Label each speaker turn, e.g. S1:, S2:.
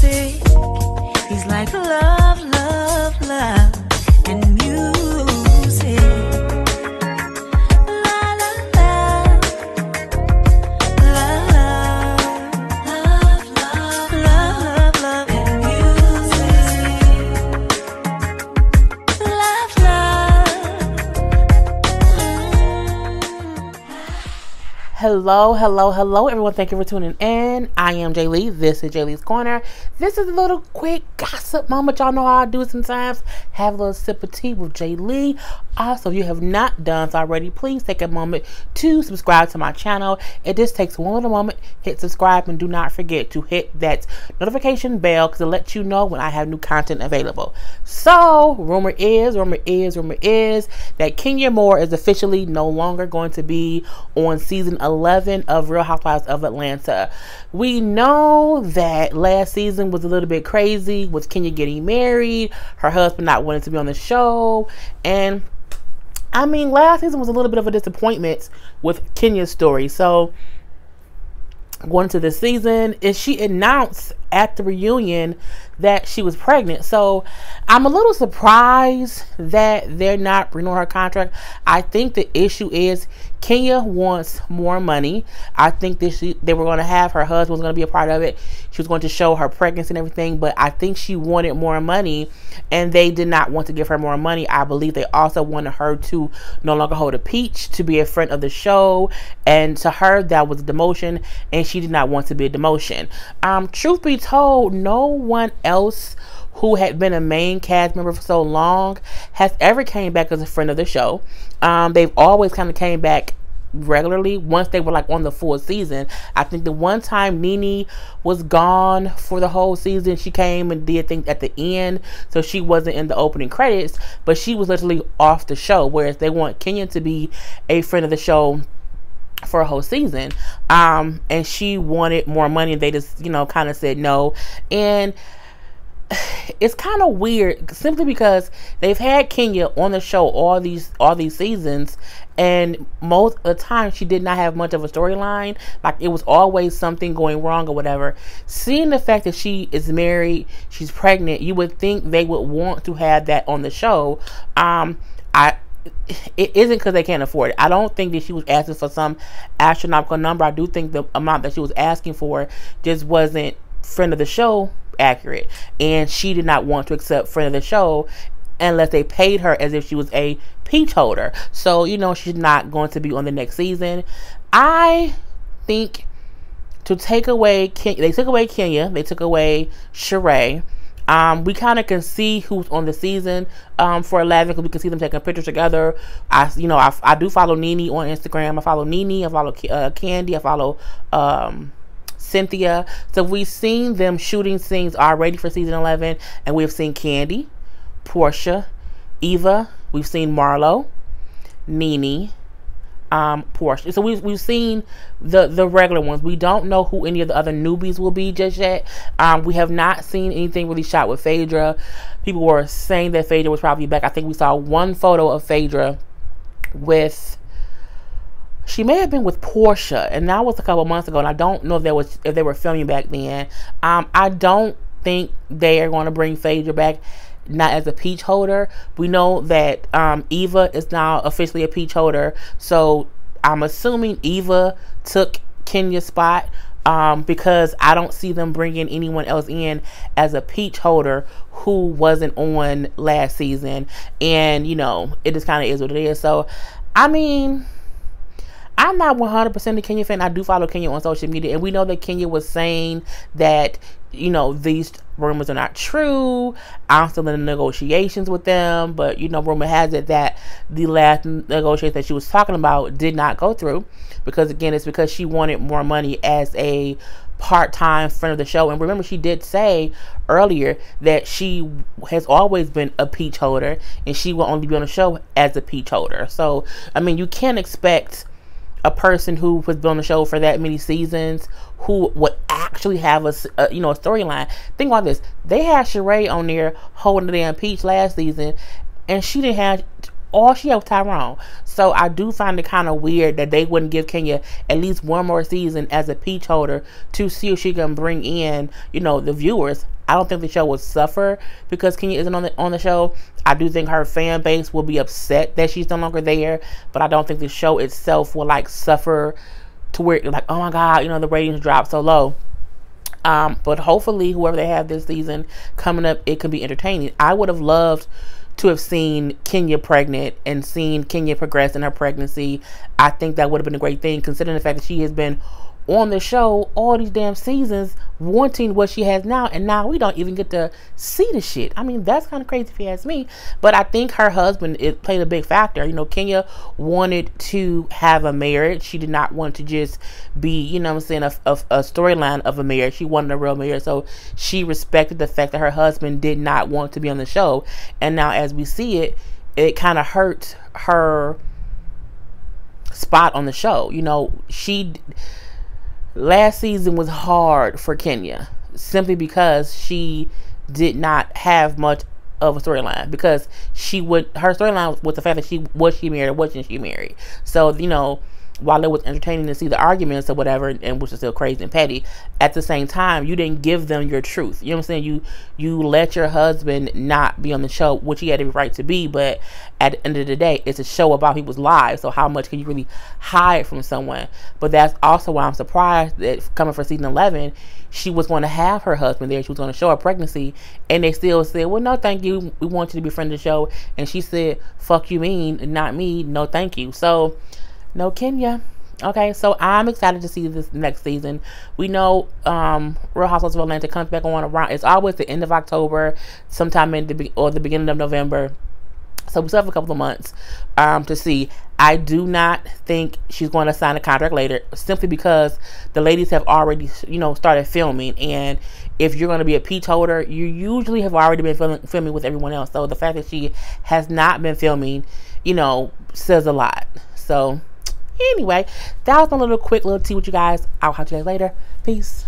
S1: music. He's like love, love, love, and music. La la la, love, love, love, love, love, and music. Love, love.
S2: Hello, everyone. Thank you for tuning in. I am Jay Lee. This is Jay Lee's Corner. This is a little quick gossip moment. Y'all know how I do it sometimes. Have a little sip of tea with Jay Lee. Also, if you have not done so already, please take a moment to subscribe to my channel. It just takes one little moment. Hit subscribe and do not forget to hit that notification bell because it lets you know when I have new content available. So, rumor is that Kenya Moore is officially no longer going to be on season 11 of Real Housewives of Atlanta. We know that last season was a little bit crazy with Kenya getting married, her husband not wanting to be on the show, and I mean, last season was a little bit of a disappointment with Kenya's story. So, going into this season, and she announced at the reunion that she was pregnant. So, I'm a little surprised that they're not renewing her contract. I think the issue is Kenya wants more money. I think that they were going to have her husband was going to be a part of it. She was going to show her pregnancy and everything, but I think she wanted more money, and they did not want to give her more money. I believe they also wanted her to no longer hold a peach, to be a friend of the show, and to her that was a demotion, and she did not want to be a demotion. Truth be told, no one else who had been a main cast member for so long has ever came back as a friend of the show. They've always kind of came back regularly once they were like on the full season. I think the one time Nene was gone for the whole season, she came and did things at the end, so she wasn't in the opening credits, but she was literally off the show, whereas they want Kenya to be a friend of the show for a whole season. And she wanted more money, and they just, you know, kind of said no. And it's kind of weird simply because they've had Kenya on the show all these seasons, and most of the time she did not have much of a storyline. Like, it was always something going wrong or whatever. Seeing the fact that she is married, she's pregnant, you would think they would want to have that on the show. It isn't because they can't afford it. I don't think that she was asking for some astronomical number. I do think the amount that she was asking for just wasn't friend of the show accurate, and she did not want to accept friend of the show unless they paid her as if she was a peach holder. So, you know, she's not going to be on the next season. I think to take away they took away Kenya, they took away Sheree. We kind of can see who's on the season for 11 because we can see them taking pictures together. I do follow Nene on Instagram. I follow Nene. I follow Candy. I follow Cynthia. So we've seen them shooting scenes already for season 11, and we've seen Candy, Portia, Eva. We've seen Marlo, Nene, Portia. So we've seen the regular ones. We don't know who any of the other newbies will be just yet. We have not seen anything really shot with Phaedra. People were saying that Phaedra was probably back. I think we saw one photo of Phaedra with, she may have been with Portia, and that was a couple months ago, and I don't know if they were filming back then. I don't think they are going to bring Phaedra back, not as a peach holder. We know that Eva is now officially a peach holder, so I'm assuming Eva took Kenya's spot, because I don't see them bringing anyone else in as a peach holder who wasn't on last season. And, you know, it just kind of is what it is. So, I mean, I'm not 100% a Kenya fan. I do follow Kenya on social media, and we know that Kenya was saying that, you know, these rumors are not true. I'm still in the negotiations with them, but, you know, rumor has it that the last negotiation that she was talking about did not go through, because, again, it's because she wanted more money as a part-time friend of the show. And remember, she did say earlier that she has always been a peach holder, and she will only be on the show as a peach holder. So, I mean, you can't expect a person who has been on the show for that many seasons who would actually have a storyline. Think about this. They had Sheree on there holding the damn peach last season, and she didn't have all she had was Tyrone. So I do find it kind of weird that they wouldn't give Kenya at least one more season as a peach holder to see if she can bring in, you know, the viewers. I don't think the show would suffer because Kenya isn't on the show. I do think her fan base will be upset that she's no longer there, but I don't think the show itself will like suffer to where like, oh my God, you know, the ratings drop so low. But hopefully whoever they have this season coming up, it can be entertaining. I would have loved to have seen Kenya pregnant and seen Kenya progress in her pregnancy. I think that would have been a great thing, considering the fact that she has been on the show all these damn seasons wanting what she has now, and now we don't even get to see the shit. I mean, that's kind of crazy if you ask me, but I think her husband, it played a big factor. You know, Kenya wanted to have a marriage. She did not want to just be, you know what I'm saying, a storyline of a marriage. She wanted a real marriage, so she respected the fact that her husband did not want to be on the show. And now as we see it, it kind of hurt her spot on the show. You know, last season was hard for Kenya simply because she did not have much of a storyline, because her storyline was the fact that was she married or wasn't she married. So, you know, while it was entertaining to see the arguments or whatever, and which is still crazy and petty, at the same time, you didn't give them your truth. You know what I'm saying? You let your husband not be on the show, which he had every right to be, but at the end of the day, it's a show about people's lives, so how much can you really hide from someone? But that's also why I'm surprised that coming for season 11, she was going to have her husband there. She was going to show her pregnancy, and they still said, well, no, thank you. We want you to be a friend of the show. And she said, fuck you mean, not me, no thank you. So, no Kenya. Okay, so I'm excited to see this next season. We know Real Housewives of Atlanta comes back on around, it's always the end of October, sometime in the beginning of November. So we still have a couple of months to see. I do not think she's going to sign a contract later, simply because the ladies have already, you know, started filming. And if you're going to be a peach holder, you usually have already been filming with everyone else. So the fact that she has not been filming, you know, says a lot. So anyway, that was a quick little tea with you guys. I'll talk to you guys later. Peace.